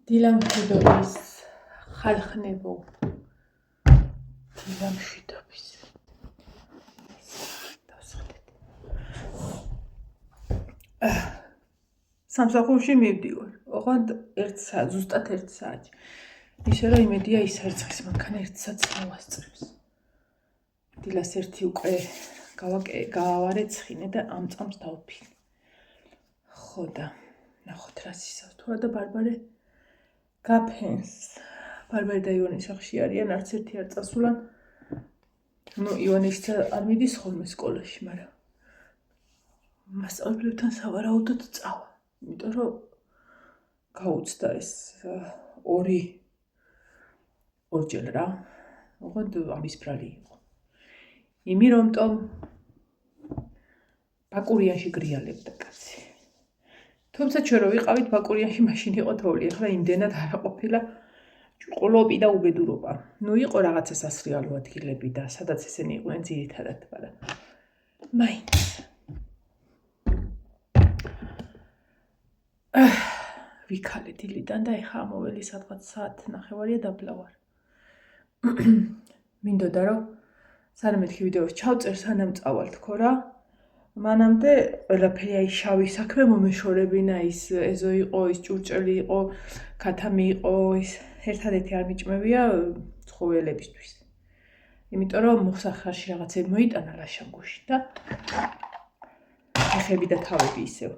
დილამშვიდობის ხალხნებო, დილამშვიდობის. სამსახურში მივდივარ. ოღონდ 1 საათი, ზუსტად 1 საათი. ისე რომ იმედია ის ერცხის მანქანა 1 საათს მოვასწრებს. დილას ერთი უკვე გავავარეცხინე და ამ წამს დავფინე. ხო და ნახოთ რა ისევ თუ არა და ბარბარე გაფენს. ბარბარე და ივანე სახში არიან, არც ერთი არ წასულან. ნუ ივანეც არ მიდის ხოლმე სკოლაში, მაგრამ მასწავლებლებთან სავარაუდოდ წავა. იმიტომ რომ გაუცდა ეს ორჯერ რა. ოღონდ ამისბრალი იყო. იმი რომტომ ბაკურიანში გრიალებდა კაცი. თუმცა ჩვენ რო ვიყავით ბაკურიანში მაშინ იყო თოვლი, ახლა იმდენად არ ყოფილა ჭყლობი და უბედურობა. ნუ იყო რაღაცა სასრიალო ადგილები და სადაც ესენი იყვნენ ძირითადად, მაგრამ მაინც ვიქალე დილიდან და ეხა ამოველი სადღაც საათ ნახევარია დაბლავარ. მინდოდა რომ სანამ მეთქი ვიდეოს ჩავწერ, სანამ წავალ თქო რა. მანამდე ყველაფერი აი შავი საქმე მომეშორებინა, ის ეზო იყო, ის ჭურჭელი იყო, ქათამი იყო, ის ერთადერთი არ მიჭმევია ცხოველებისთვის. იმიტომ რომ მოსახარში რაღაცები მოიტანა ლაშანგუში და ფეხები და თავები ისევ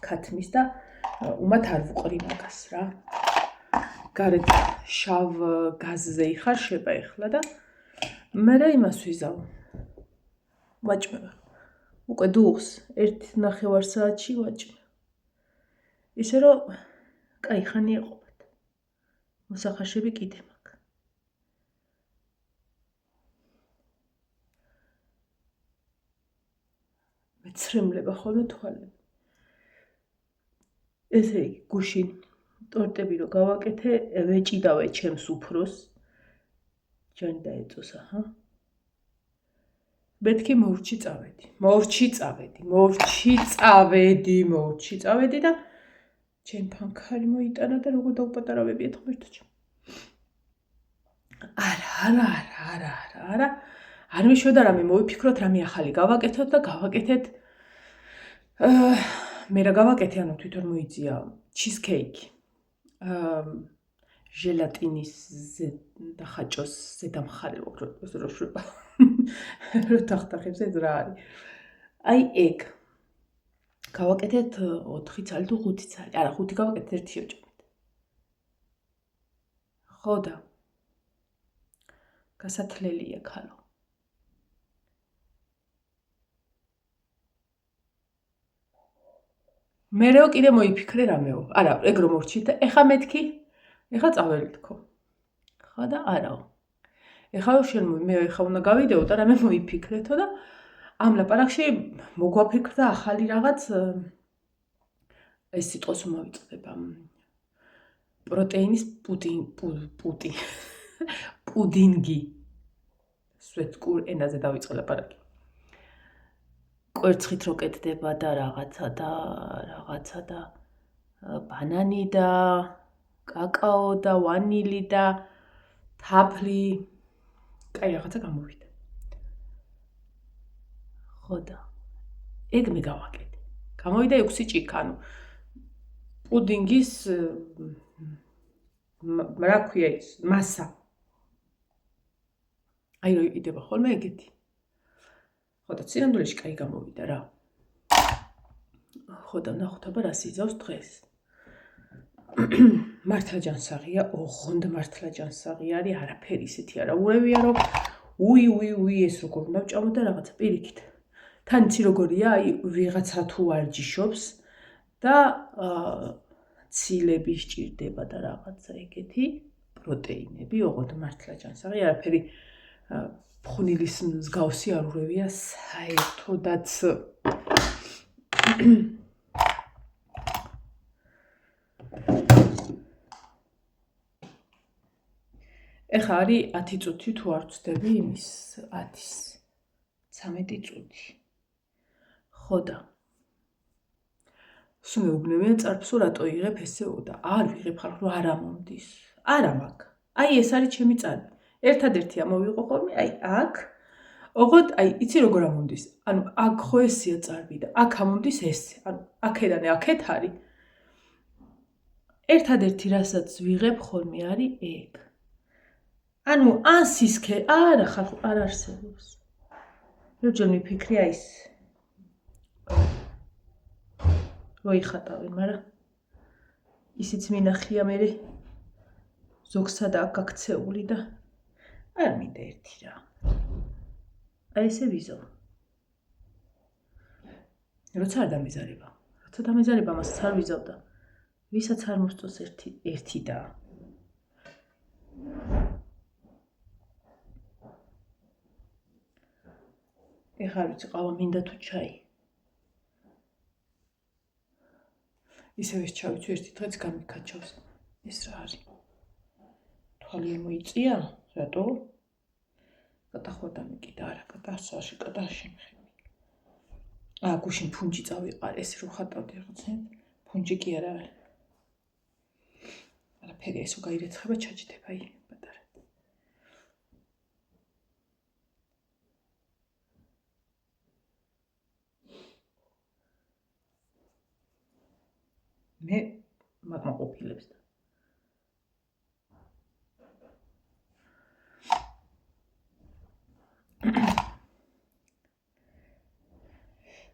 ქათმის და უმათ არ ვუყრი მაგას რა. გარეთ შავ გაზზე იხარშება ეხლა და მერე იმას ვიზავ. ვაჭმევ. უკვე დუღს 1.5 საათში ვაჭმევ. ისე რომ კაი ხანი ეყოფათ. მოსახარშები კიდე მაქვს. მეცრემლება ხოლმე თვალები. ესე იგი, გუშინ ტორტები რო გავაკეთე, ვეჭიდავე ჩემს უფროს. ჯანი დაეწოса, ჰა? მეთქი მორჩი წავედი და ჩემ ფანქარი მოიტანა და როგორ დაუპატარავებიათ ღმერთო. არა. არ მიშვედა რამე მოვიფიქროთ, რამე ახალი გავაკეთოთ და გავაკეთეთ. მე რა გავაკეთე, ანუ თვითონ მოიწია ჩიზკეიკი. ჟელატინის და ხაჭოს ზედამხარი რო შვება. რო თახტახებს ეს რა არის. აი ეგ. გავაკეთეთ 4 ცალი თუ 5 ცალი. არა, 5 გავაკეთეთ, 1 შევჭამეთ. ხო და გასათლელია ქალო. მერეო კიდე მოიფიქრე რამეო. არა, ეგ რომ მორჩით და ეხა მეთქი. ეხა წაველი თქო. ხო და არაო. ეხა მე ეხა უნდა გავიდეო და რამე მოიფიქრეთო და ამ ლაპარაკში მოგვაფიქრდა ახალი რაღაც ეს სიტყვას უმავიწყდება. პროტეინის პუდინგი. სვეტკურ ენაზე დავიწყე ლაპარაკი. კვერცხით რო კეთდება და რაღაცა და ბანანი და კაკაო და ვანილი და თაფლი. კაი რაღაცა გამოვიდა. ხო და ეგ მე გავაკეთე. გამოვიდა 6 ჭიქა, ანუ პუდინგის რა ქვია ის, მასა. აი რო იდება ხოლმე ეგეთი. ხო და სინამდვილეში კაი გამოვიდა რა. ხო და ნახოთ აბა რა სიძავს დღეს. მართლა ჯანსაღია, ოღონდ მართლა ჯანსაღი არის, არაფერი ისეთი არა ურევია რომ უი ეს როგორ უნდა ვჭამო და რაღაცა პირიქით. თან იცი როგორია, აი ვიღაცა თუ არ ჯიშობს და ცილები სჭირდება და რაღაცა ეგეთი პროტეინები, ოღონდ მართლა ჯანსაღი, არაფერი ფხვნილის მსგავსი არ ურევია საერთოდაც. ეხა არის 10 წუთი თუ არ ვცდები იმის 10-ის 13 წუთი. ხო და სულ მეუბნებიან წარფს რომ რატო იღებ ესეო და არ ვიღებ ხალხ რომ არა მომდის. არა მაქვს. აი ეს არის ჩემი წარბი. ერთადერთი ამოვიღო ხოლმე, აი აქ. ოღონდ აი იცი როგორ ამომდის? ანუ აქ ხო ესია წარბი და აქ ამომდის ესე. ანუ აქედან აქეთ არის. ერთადერთი რასაც ვიღებ ხოლმე არის ეგ. ანუ ან სისქე, არა ხალხ არ არსებობს. როჯერ მიფიქრი აი ეს. როიხატავენ, მაგრამ ისიც მინახია მე ზოგსა და აქ აქცეული და არ მინდა ერთი რა. აი ესე ვიზო. როცა არ დამეზარება. როცა დამეზარება მასაც არ ვიზავ და ვისაც არ მოსწონს ერთი და ეხლა ვიცი ყავა მინდა თუ ჩაი. ისევ ეს ჩავიცვი ერთი დღეც გამიქაჩავს. ეს რა არის? თვალი მოიწია? რატო? კატახვდა მეკიდა არა, კატასაში, კატაში მიხები. გუშინ ფუნჯი წავიყარე, ეს რო ხატავდი რაღაცა. ფუნჯი კი არა არის. არაფერი ესო გაირეცხება ჩაჯდება აი პატარა. მე მაგმა ყოფილებს და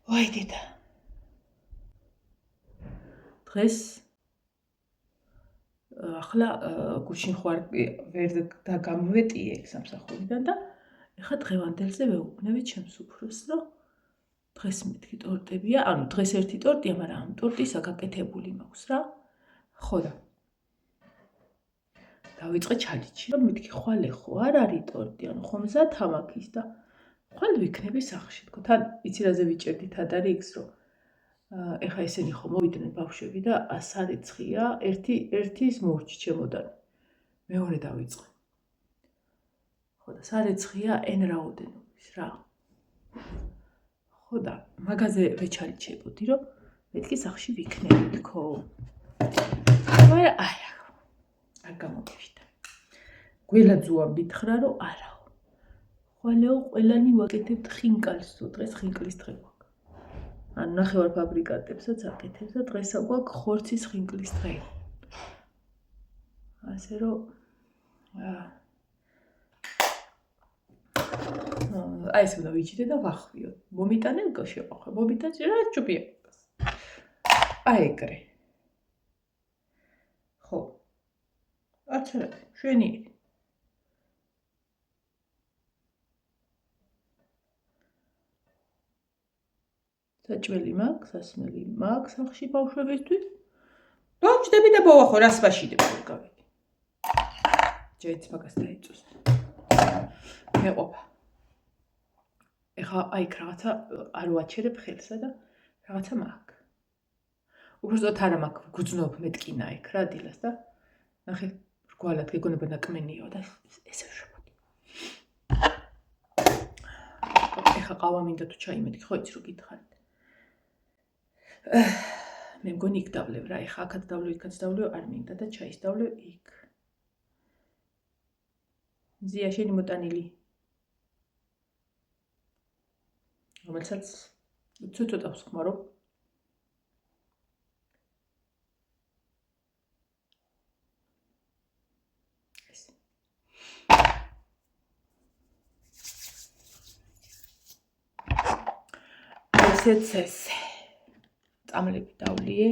ვაი დედა დღეს ახლა გუშინ ხوار ვერ გამოვეტიე ეგ სამსახურიდან და ეხლა დღევანდელზე ვეუბნები ჩემს უფროსს რომ დღეს მეთქი ტორტებია, ანუ დღეს ერთი ტორტია, მაგრამ ამ ტორტისა გაკეთებული მაქვს რა. ხო და დავიწყე ჩალიჩი, რომ მეთქი ხვალე ხო არ არის ტორტი, ანუ ხომ მზად თამაქის და ხვალ ვიქნები სახლში. თქო, თან იცი რაზე ვიჭერდით ადარი იქს რომ ეხა ესენი ხო მოვიდნენ ბავშვები და სარეცხია, ერთის მორჩი ჩემოდანი. მეორე დავიწყე. ხო და სარეცხია n რაოდენობის რა. ხო და მაღაზე ვეჩალიჩებოდი რომ მეთქი სახლში ვიქნები თქო. მაგრამ არა. არ გამომივიდა. გველაძუა მითხრა რომ არაო. ხვალეო ყველანი ვაკეთებთ ხინკალსო, დღეს ხინკლის დღე გვაქვს. ანუ ნახევარ ფაბრიკატებსაც აკეთებს და დღესა გვაქვს ხორცის ხინკლის დღე. ასე რომ აი ეს უნდა ვიჭიდე და ვახვიო. მომიტანე შეყო. მომიტანე რა ჭუპია. აი ეგრე. ხო. აცერე, შენი. საჭველი მაქვს, სასმელი მაქვს სახლში ბავშვებისთვის. დავჭდები და ბოვახო, რას ვაშიდებ გავიდი. ჯეც მაგას დაიწუს. მეყოფა. ეხა აი რაღაცა არ ვაჩერებ ხელსა და რაღაცა მაქვს. უბრალოდ არა მაქვს, გუძნობ მეტკინა იქ რა დილას და ნახე რგვალად გეგონება ნაკმენიო და ესე შევოდი. ეხა ყავა მინდა თუ ჩაი მეთქი, ხო იცი რო გითხარით. მე მგონი იქ დავლევ რა, ეხა აქაც დავლევ, იქაც დავლევ, არ მინდა და ჩაის დავლევ იქ. ზია შენი მოტანილი. რომელსაც ცოტა ვსხმარო. ესეც ესე. წამლები დავლიე.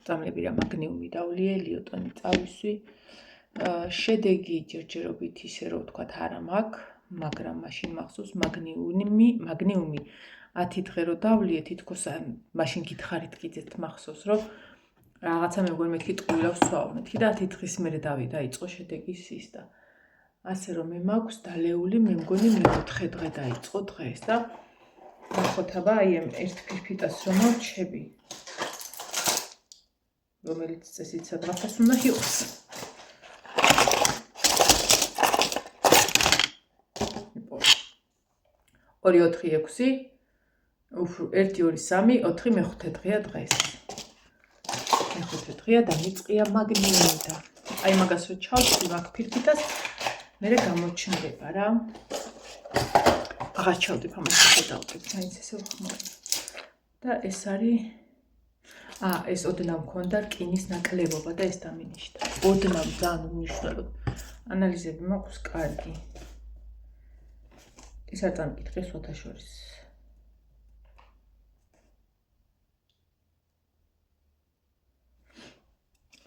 წამლები რა მაგნიუმი დავლიე, ლიოტონი წავისვი. შედეგი ჯერჯერობით ისე რომ ვთქვათ არა მაქვს, მაგრამ მაშინ მახსოვს მაგნიუმი 10 დღე რო დავლიე, თითქოს მაშინ გითხარით კიდეც მახსოვს რომ რაღაცა მე მგონი მეთქი ტყუილავს ვსვაო, მეთქი და 10 დღის მერე დაიწყო შედეგის ის და ასე რომ მე მაქვს დალეული, მე მგონი მე-4 დღე დაიწყო დღეს და ნახოთ აბა აი ერთ ფირფიტას რომ მოვჩები, რომელიც წესით სადღაც უნდა იყოს. 2-4-6 1-2-3 4 მე-5 დღეა დღეს. მეხუთე დღეა და მიწყია მაგნიუმი. აი მაგას რო ჩავწვი მაგ ფირფიტას, მე გამოჩნდება რა. აღარ ჩავდებ ამას შედავდებ, მაინც ესე ვხმოვანი. და ეს არის ეს ოდნავ მქონდა რკინის ნაკლებობა და ეს დამინიშდა. ოდნავ ძალიან უნიშნელოდ. ანალიზები მაქვს კარგი. ეს არ წამკითხე სხვათა შორის.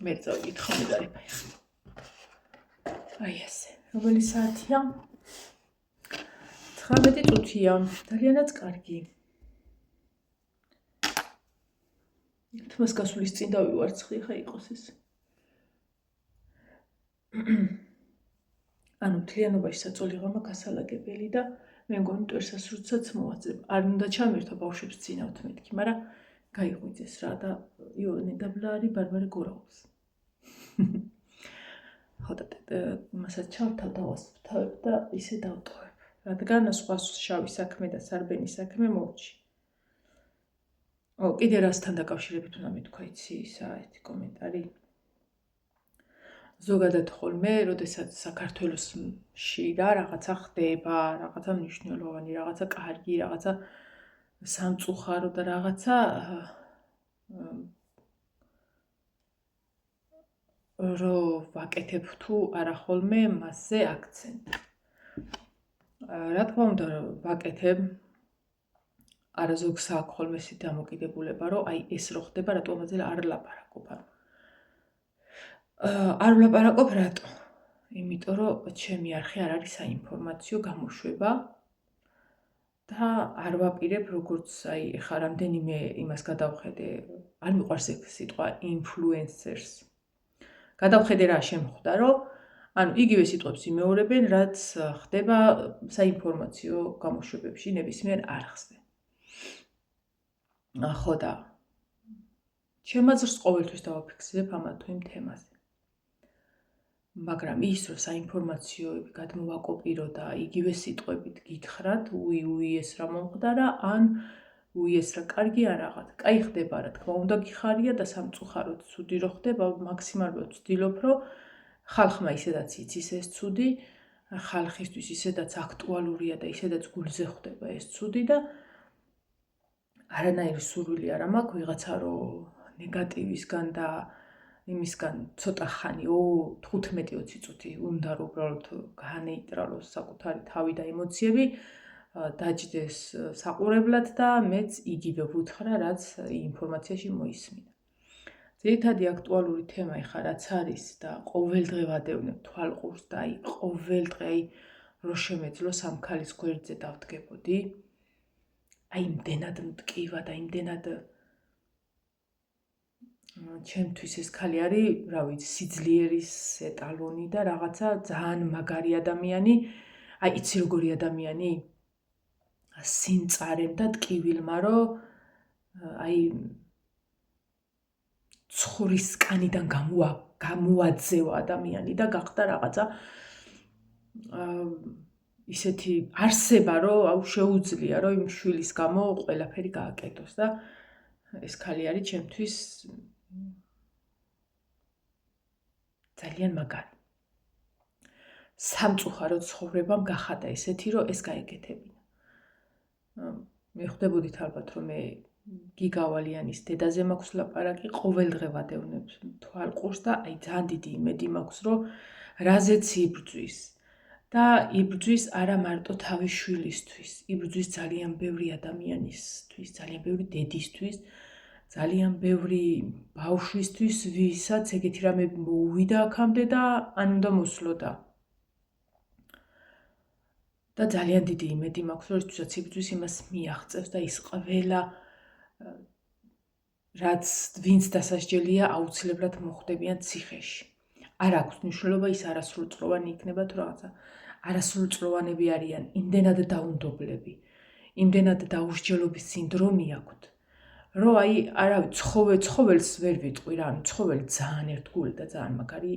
მე წავიკითხო მე დარიფაი. აი ესე. რომელი საათია? 19 წუთია. ძალიანაც კარგი. თმას გასulis წინ დავივარცხი, ხა იყოს ეს. ანუ მთლიანობაში საწოლიღო მაგასალაგებელი და მე მგონი ტვერსას როდესაც მოვაძებ. არ უნდა ჩამერთო ბავშვებს წინავთ მეთქი, მაგრამ გაიღვიძეს რა და იონე და ბლარი ბარბარე გორაობს. ხო და მასაც ჩავთავ დავასვთავებ და ისე დავტოვებ. რადგან სხვა შავი საქმე და სარბენი საქმე მოვჭი. კიდე რასთან დაკავშირებით უნდა მეთქვა იცი საერთი კომენტარი. ზოგადად ხოლმე, როდესაც საქართველოში რა რაღაცა ხდება, რაღაცა მნიშვნელოვანი, რაღაცა კარგი, რაღაცა სამწუხარო და რაღაცა რო ვაკეთებ თუ არა ხოლმე მასზე აქცენტი. რა თქმა უნდა ვაკეთებ არაზოგს აქვს ხოლმე ეს დამოკიდებულება, რომ აი ეს რო ხდება, რატო ამაზე არ ლაპარაკობ. არ ვლაპარაკობ რატო? იმიტომ რომ ჩემი არხი არ არის საინფორმაციო გამოშვება და არ ვაპირებ როგორც აი ეხლა რამდენიმე იმას გადავხედე, არ მიყვარს ეს სიტყვა ინფლუენსერს. გადავხედე რა შემხვდა, რომ ანუ იგივე სიტყვებს იმეორებენ, რაც ხდება საინფორმაციო გამოშვებებში ნებისმიერ არხზე. ხო და ჩემ აზრს ყოველთვის დავაფიქსირებ ამა თუ იმ თემაზე. მაგრამ ის რომ საინფორმაციოები გადმოვაკოპირო და იგივე სიტყვებით გითხრათ, უი ეს რა მომხდარა, ან უი ეს რა კარგი არ რაღაც. კაი ხდება რა თქმა უნდა გიხარია და სამწუხაროდ ცუდი რო ხდება, მაქსიმალურად ვცდილობ რომ ხალხმა ისედაც იცის ეს ცუდი, ხალხისთვის ისედაც აქტუალურია და ისედაც გულზე ხვდება ეს ცუდი და არანაირი სურვილი არ მაქვს ვიღაცა რომ ნეგატივისგან და იმისგან ცოტა ხანი 15-20 წუთი უნდა რომ უბრალოდ განეიტრალოს საკუთარი თავი და ემოციები დაჯდეს საყურებლად და მეც იგივე ვუთხრა რაც ინფორმაციაში მოისმინა. ძირითადი აქტუალური თემა ეხლა რაც არის და ყოველდღე ვადევნებ თვალყურს და აი ყოველდღე აი რო შემეძლო სამქალის გვერდზე დავდგებოდი. აი იმდენად მტკივა და იმდენად ჩემთვის ეს ქალი არის, რა ვიცი, სიძლიერის ეტალონი და რაღაცა ძალიან მაგარი ადამიანი. აი იცი როგორი ადამიანი? სინწარემ და ტკივილმა რომ აი ცხურის კანიდან გამოაძევა ადამიანი და გახდა რაღაცა ისეთი არსება რომ აუ შეუძლია რომ იმ შვილის გამო ყველაფერი გააკეთოს და ეს ქალი არის ჩემთვის ძალიან მაგარი. სამწუხარო ცხოვრებამ გახადა ესეთი რომ ეს გაეკეთებინა. მე ხვდებოდით ალბათ რომ მე გიგავალიანის დედაზე მაქვს ლაპარაკი, ყოველდღე ვადევნებ თვალყურს და აი ძალიან დიდი იმედი მაქვს რომ რაზეც იბრძვის და იბრძვის არა მარტო თავის შვილისთვის, იბრძვის ძალიან ბევრი ადამიანისთვის, ძალიან ბევრი დედისთვის, ძალიან ბევრი ბავშვისთვის, ვისაც ეგეთი რამე მოუვიდა აქამდე და ან უნდა მოსვლოდა. და ძალიან დიდი იმედი მაქვს, რომ ისთვისაც იბრძვის იმას მიაღწევს და ის ყველა რაც ვინც დასასჯელია აუცილებლად მოხვდებიან ციხეში. არ აქვს მნიშვნელობა ის არასრულწლოვანი იქნება თუ რაღაცა. არასრულწლოვანები არიან იმდენად დაუნდობლები, იმდენად დაუსჯელობის სინდრომი აქვთ, რომ აი არავის ცხოველს ვერ ვიტყვი რა, ანუ ცხოველი ძალიან ერთგული და ძალიან მაგარი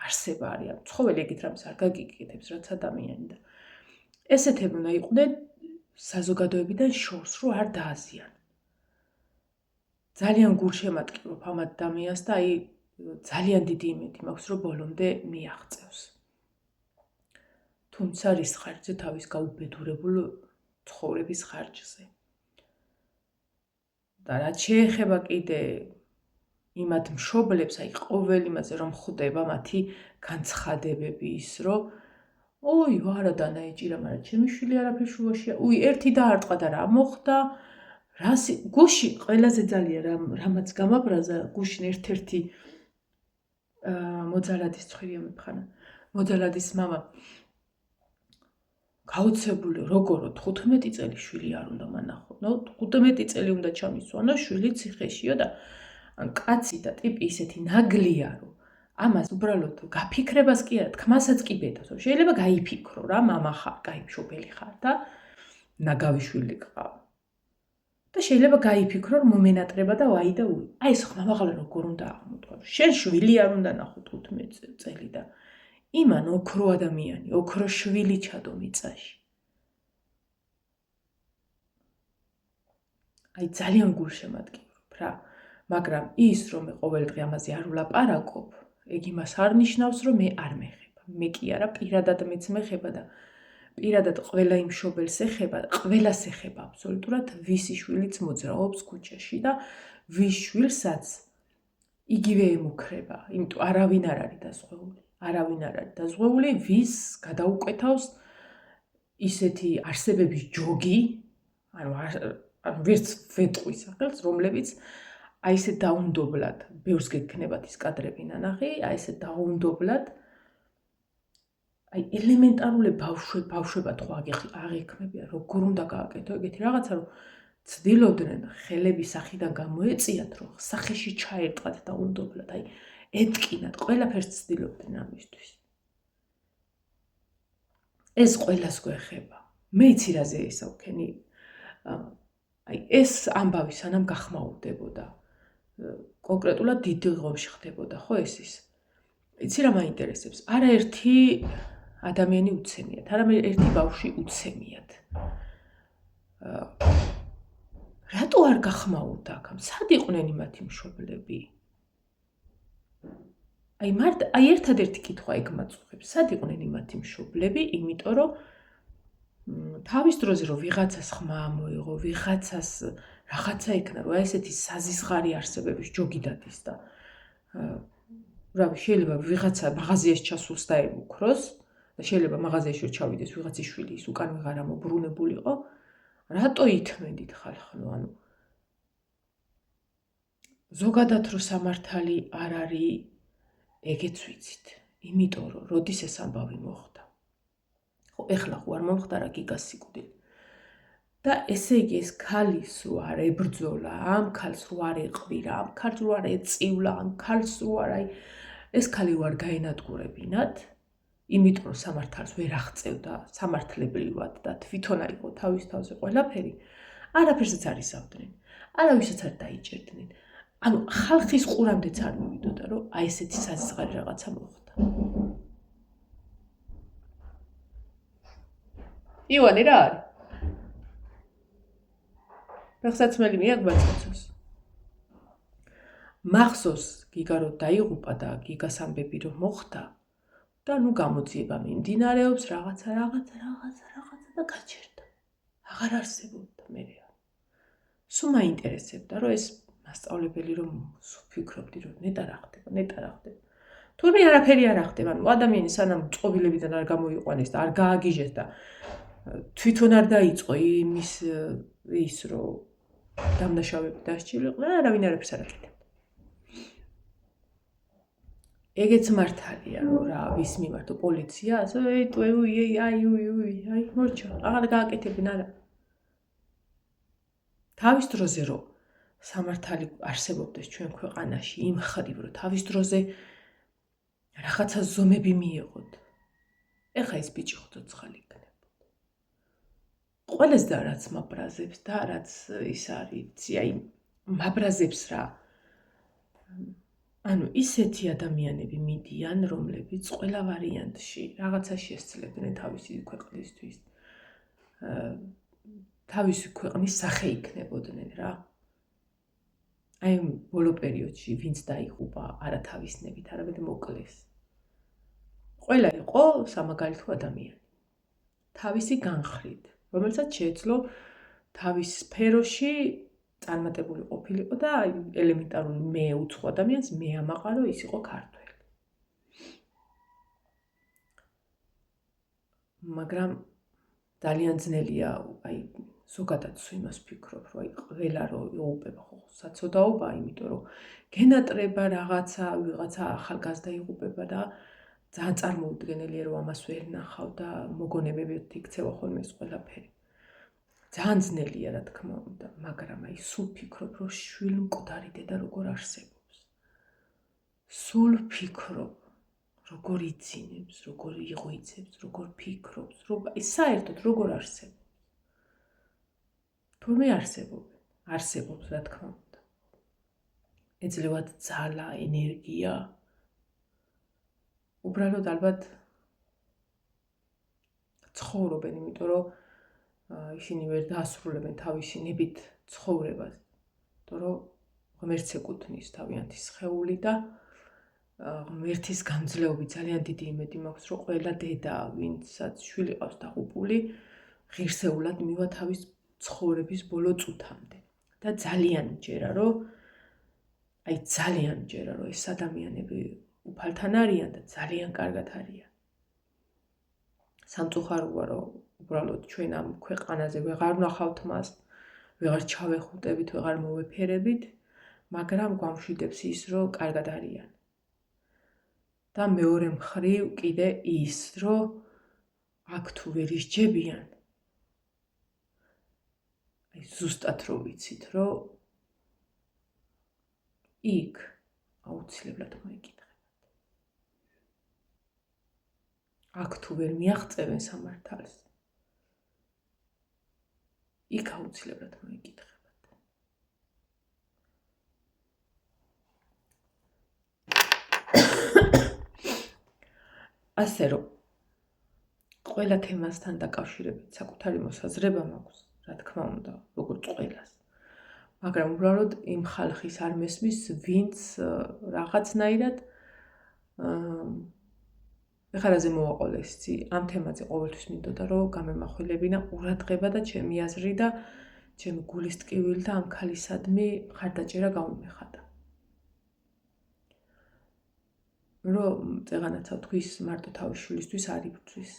არსება არის. ცხოველი ეგეთ რამეს არ გაგიკეთებს, რაც ადამიანი და ესეთები უნდა იყვნენ საზოგადოებიდან შორს, რომ არ დააზიანონ. ძალიან გულშემატკივრობ ამ ადამიანს და აი ძალიან დიდი იმედი მაქვს, რომ ბოლომდე მიაღწევს. თუმცა რის ხარჯზე? თავის გაუბედურებულ ცხოვრების ხარჯზე. და რაც შეეხება კიდე იმათ მშობლებს, აი ყოველ იმაზე რომ ხვდება მათი განცხადებები ის, რომ ой, ვარა დანაეჭირა, მაგრამ ჩემი შვილი არაფერ შუაშია. ერთი დაარტყა და რა მოხდა? გუშინ ყველაზე ძალიან რამაც გამაბრაზა, გუშინ ერთ-ერთი მოძალადის ცხვირია მეფხანა. მოძალადის მამა გაოცებული როგორო 15 წელი შვილი არ უნდა მანახო. 15 წელი უნდა ჩამისვანო, შვილი ციხეშიო და კაცი და ტიპი ისეთი ნაგლია, რომ ამას უბრალოდ გაფიქრებას კი არა, თქმასაც კი ბედავს. შეიძლება გაიფიქრო რა, მამა ხარ, კაი მშობელი ხარ და ნაგავი შვილი გყავ. და შეიძლება გაიფიქრო, რომ მომენატრება და ვაი და უი. აი ეს ხმამაღლა როგორ უნდა აღმოთქვა. შენ შვილი არ უნდა ნახო 15 წელი და იმან ოქრო ადამიანი, ოქრო შვილი ჩადო მიწაში. აი ძალიან გულშემატკივრობ რა. მაგრამ ის რომ მე ყოველ დღე ამაზე არ ვლაპარაკობ, ეგ იმას არ ნიშნავს, რომ მე არ მეხება. მე კი არა, პირადად მეც მეხება და პირადად ყველა იმ მშობელს ეხება, ყველას ეხება აბსოლუტურად, ვისი შვილიც მოძრაობს ქუჩაში და ვის შვილსაც იგივე ემუქრება. იმიტომ არავინ არ არის დაზღვეული. არავინ არ არის დაზღვეული, vis გადაუკვეთავს ისეთი არსებების ჯოგი, ანუ ვერც ვეტყვის სახელს, რომლებიც აი ესე დაუნდობლად, ბევრს გექნებათ ის კადრები ნანახი, აი ესე დაუნდობლად, აი ელემენტარული ბავშვებად ხო აღიქმებიან, როგორ უნდა გააკეთო ეგეთი რაღაცა, რომ ცდილობდნენ ხელების სახიდან გამოეწიათ, რომ სახეში ჩაერტყათ დაუნდობლად, აი ეთკინათ, ყველაფერს ცდილობდნენ ამისთვის. ეს ყველას გვეხება. მე იცი რაზე ესაუქენი. აი ეს ამბავი სანამ გახმაურდებოდა. კონკრეტულად დიდ ღომში ხდებოდა, ხო ეს ის. იცი რა მაინტერესებს? არაერთი ადამიანი უცემიათ, არაერთი ბავშვი უცემიათ. რატო არ გახმაურდა აქ? სად იყვნენ იმათი მშობლები? აი ერთადერთი კითხვა ეგ მაწუხებს. სად იყვნენ იმათი მშობლები? იმიტომ რომ თავის დროზე რომ ვიღაცას ხმა მოიღო, ვიღაცას რაღაცა ეკნა, რომ აი ესეთი საზისხარი არსებების ჯოგი დადის და რავი, შეიძლება ვიღაცა მაღაზიაში ჩასულს დაემუქროს და შეიძლება მაღაზიაში რომ ჩავიდეს ვიღაცის შვილი ის უკან ვეღარ ამობრუნებულიყო. რატო ითმედით ხალხო? ანუ ზოგადად რო სამართალი არ არის, ეგეც ვიცით. იმიტომ რომ როდის ეს ამბავი მოხდა. ხო, ეხლა ხო არ მომხდა რა გიგას სიკვდილი. და ესე იგი ეს ქალის რო არ ებრძოლა, ამ ქალს რო არ ეყვირა, ამ ქალს რო არ ეწივლა, ამ ქალს რო არ ეს ქალი რო არ გაენადგურებინათ, იმიტომ რომ სამართალს ვერ აღწევდა სამართლებრივად და თვითონ აიღო თავის თავზე ყველაფერი, არაფერსაც არ ისავდნენ, არავისაც არ დაიჭერდნენ. ანუ ხალხის ყურამდეც არ მივიდოდა, რომ აი ესეთი საზისხარი რაღაცა მოხდა. ივანე რა არის? ფეხსაცმელი მიაქვს ბაცოцоს. მახსოვს გიგა რო დაიღუპა და გიგას ამბები რომ მოხდა და ნუ გამოძიება მიმდინარეობს რაღაცა და გაჩერდა. აღარ არსებობდა მერე. სულ მაინტერესებდა რომ ეს მასწავლებელი რომ ვფიქრობდი რომ ნეტა რა ხდება. თურმე არაფერი არ ხდება. ანუ ადამიანი სანამ წყობილებიდან არ გამოიყვანეს და არ გააგიჟეს და თვითონ არ დაიწყო იმის ის რომ დამნაშავეები დასჭირიყვნენ, არავინ არაფერს არ აკეთებდა. ეგეც მართალია რომ რა ვის მიმართო პოლიცია, აი მორჩა, აღარ გააკეთებინ არა. თავის დროზე რომ სამართალი არსებობდეს ჩვენ ქვეყანაში, იმ ხრივ რომ თავის დროზე რაღაცა ზომები მიეღოთ. ეხა ეს ბიჭი ხო ცოცხალი იქნებოდა. ყველას და რაც მაბრაზებს და რაც ის არის, აი მაბრაზებს რა. ანუ ისეთი ადამიანები მიდიან, რომლებიც ყველა ვარიანტში რაღაცა შესძლებდნენ თავისი ქვეყნისთვის. თავისი ქვეყნის სახე იქნებოდნენ რა. აი ბოლო პერიოდში ვინც დაიღუპა არა თავისნებით, არამედ მოკლეს. ყველა იყო სამაგალითო ადამიანი. თავისი განხრით, რომელსაც შეეძლო თავის სფეროში წარმატებული ყოფილიყო და აი ელემენტარული მე უცხო ადამიანს მე ამაყარო, ის იყო ქართველი. მაგრამ ძალიან ძნელია აი ზოგადად იმას ვფიქრობ, რომ აი ყველა რო იღუპება ხო საცოდაობა, იმიტომ რომ გენატრება რაღაცა, ვიღაცა ახალგაზრდა იღუპება და ძალიან წარმოუდგენელია რომ ამას ვერ ნახავ და მოგონებებით იქცევა ხოლმე ეს ყველაფერი. ძალიან ძნელია რა თქმა უნდა, მაგრამ აი სულ ვფიქრობ, რომ შვილმკვდარი დედა როგორ არსებობს. სულ ვფიქრობ, როგორ იცინებს, როგორ იღვიძებს, როგორ ფიქრობს, აი საერთოდ როგორ არსებობს. თურმე არსებობს რა თქმა უნდა. ეძლევათ ძალა, ენერგია. უბრალოდ ალბათ ცხოვრობენ, იმიტომ რომ ისინი ვერ დაასრულებენ თავისი ნებით ცხოვრებას, იმიტომ რომ ღმერთს ეკუთვნის თავიანთი სხეული და ღმერთის გამძლეობით ძალიან დიდი იმედი მაქვს, რომ ყველა დედა, ვინცაც შვილი ყავს დაღუპული, ღირსეულად მივა თავის ცხოვრების ბოლო წუთამდე. და ძალიან მჯერა, რომ ეს ადამიანები უფალთან არიან და ძალიან კარგად არიან. სამწუხაროა, რომ უბრალოდ ჩვენ ამ ქვეყანაზე ვეღარ ვნახავთ მას, ვეღარ ჩავეხუტებით, ვეღარ მოვეფერებით, მაგრამ გვამშვიდებს ის, რომ კარგად არიან. და მეორე მხრივ კიდე ის, რომ აქ თუ ვერ ისჯებიან, აი ზუსტად რო ვიცით, რომ იქ აუცილებლად მოიკითხებათ. აქ თუ ვერ მიაღწევენ სამართალს, იქ აუცილებლად მოიკითხებათ. ასე რომ ყველა თემასთან დაკავშირებით საკუთარი მოსაზრება მაქვს, რა თქმა უნდა, როგორც ყველას. მაგრამ უბრალოდ იმ ხალხის არ მესმის, ვინც რაღაცნაირად ეხარაზე მოვაყოლესი, ამ თემაზე ყოველთვის მინდოდა, რომ გამემახვილებინა ყურადღება და ჩემი აზრი და ჩემი გულის ტკივილი და ამ ქალისადმი მხარდაჭერა გამომეხატა. რომ წეღანაცა თქვის მარტო თავის შვილისთვის არ იბრძვის.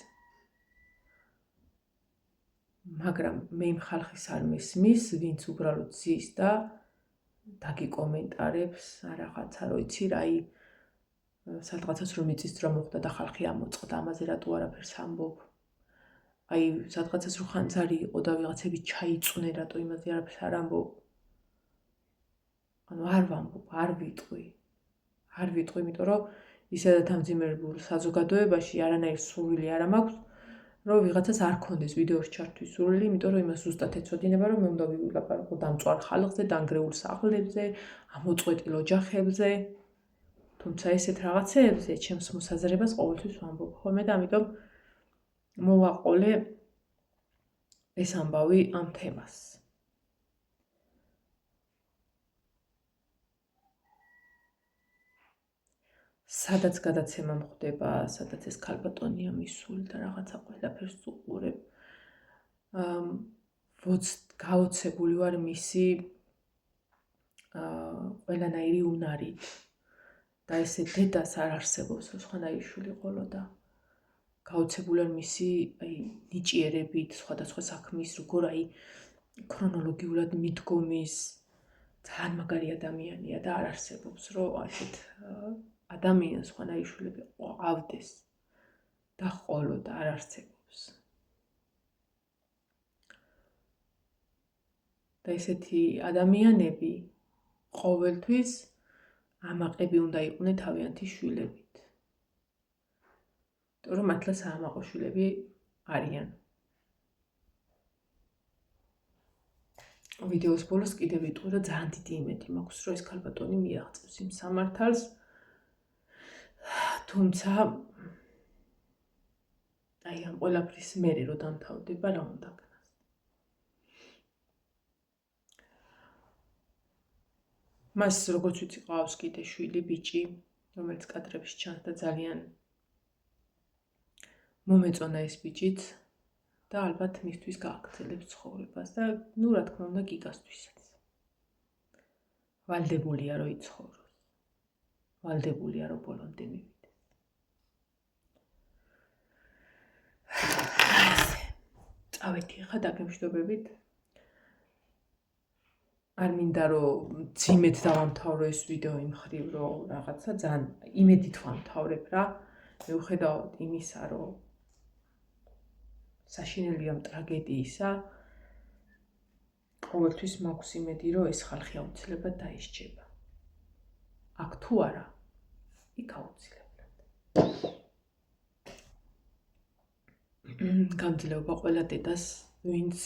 მაგრამ მე იმ ხალხის არ მესმის, ვინც უბრალოდ ზის და დაგიკომენტარებს რაღაცა, რო იცი რა, აი სადღაცაც რომ იცის რა მოხდა და ხალხი ამოწყდა, ამაზე რატო არაფერს ამბობ. აი სადღაცაც რო ხანძარი იყო და ვიღაცები ჩაიწვნე, რატო იმაზე არაფერს არ ამბობ. ანუ არ ვამბობ, არ ვიტყვი, იმიტომ რომ ისედაც ამ ძიმერბულ საზოგადოებაში არანაირ სურვილი არ მაქვს, რომ ვიღაცას არ ქონდეს ვიდეოს ჩართვის სურვილი, იმიტომ რომ იმას ზუსტად ეცოდინება, რომ მე უნდა ვილაპარაკო დამწვარ ხალხზე, დანგრეულ სახლებზე, ამოწყვეტილ ოჯახებზე. თუმცა ესეთ რაღაცეებზე ჩემს მოსაზრებას ყოველთვის ვამბობ ხოლმე და ამიტომ მოვაყოლე ეს ამბავი ამ თემას. სადაც გადაცემა მხდება, სადაც ეს ქალბატონია მისული და რაღაცა ყველაფერს უყურებ. გაოცებული ვარ მისი ყველანაირი უნარით. და ესე დედას არ არსებობს, რომ სხვანაირი შვილი ყოლოდა. გაოცებული ვარ მისი ნიჭიერებით, სხვადასხვა საქმის, როგორ აი ქრონოლოგიურად მიდგომის, ძალიან მაგარი ადამიანია და არ არსებობს, რომ ასეთ ადამიანს სხვანაირი შვილები ყავდეს და ყოლოდა, არ არსებობს. და ესეთი ადამიანები ყოველთვის ამაყები უნდა იყვნენ თავიანთი შვილებით. იმიტომ რომ მართლა საამაყო შვილები არიან. ვიდეოს ბოლოს კიდევ ვიტყვი, რომ ძალიან დიდი იმედი მაქვს, რომ ეს ქალბატონი მიაღწევს იმ სამართალს. თუმცა აი ამ ყველაფრის მერე რო დამთავრდება, რა უნდა მას როგორც ვიცი ყავს კიდე შვილი ბიჭი, რომელიც კადრებში ჩანს და ძალიან მომეწონა ეს ბიჭიც და ალბათ მისთვის გააგრძელებს ცხოვრებას და ნუ რა თქმა უნდა გიგასთვისაც. ვალდებულია რომ იცხოვროს. ვალდებულია რომ ბოლომდე მივიდეს. წავედი ხა დაგემშვიდობებით. არ მინდა რომ ძიმეთ დავამთავრო ეს ვიდეო იმ ხრივ რომ რაღაცა ძალიან იმედით ვამთავრებ რა. მიუხედავად იმისა რომ საშინელია ტრაგედიისა, ყოველთვის მაქვს იმედი რომ ეს ხალხი აუცილებლად დაისჯება. აქ თუ არა, იქ აუცილებლად. გამძლეობა ყველა დედას, ვინც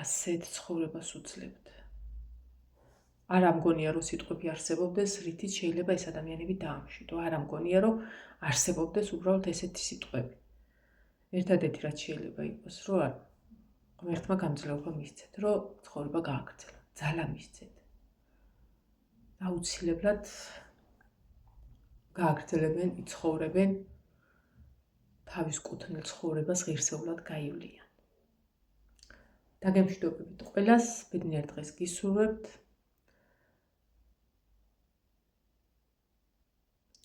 ასეთ ცხოვრებას უძლებთ. არა მგონია რომ სიტყვები არსებობდეს, რითიც შეიძლება ეს ადამიანები დაამშვიდო. არა მგონია რომ არსებობდეს უბრალოდ ესეთი სიტყვები. ერთადერთი რაც შეიძლება იყოს, რომ ღმერთმა გამძლეობა მისცეთ, რომ ცხოვრება გააგრძელო. ძალა მისცეთ. აუცილებლად გააგრძელებენ, იცხოვრებენ თავის კუთვნილ ცხოვრებას ღირსეულად გაივლიან. დაგემშვიდობებით ყველას, ბედნიერ დღეს გისურვებთ.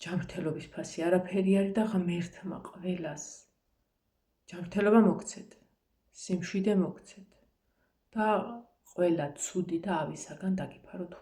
ჯანმრთელობის ფასი არაფერი არის და ღმერთმა ყველას ჯანმრთელობა მოგცეთ, სიმშვიდე მოგცეთ და ყველა ცუდი და ავისაგან დაგიფაროთ.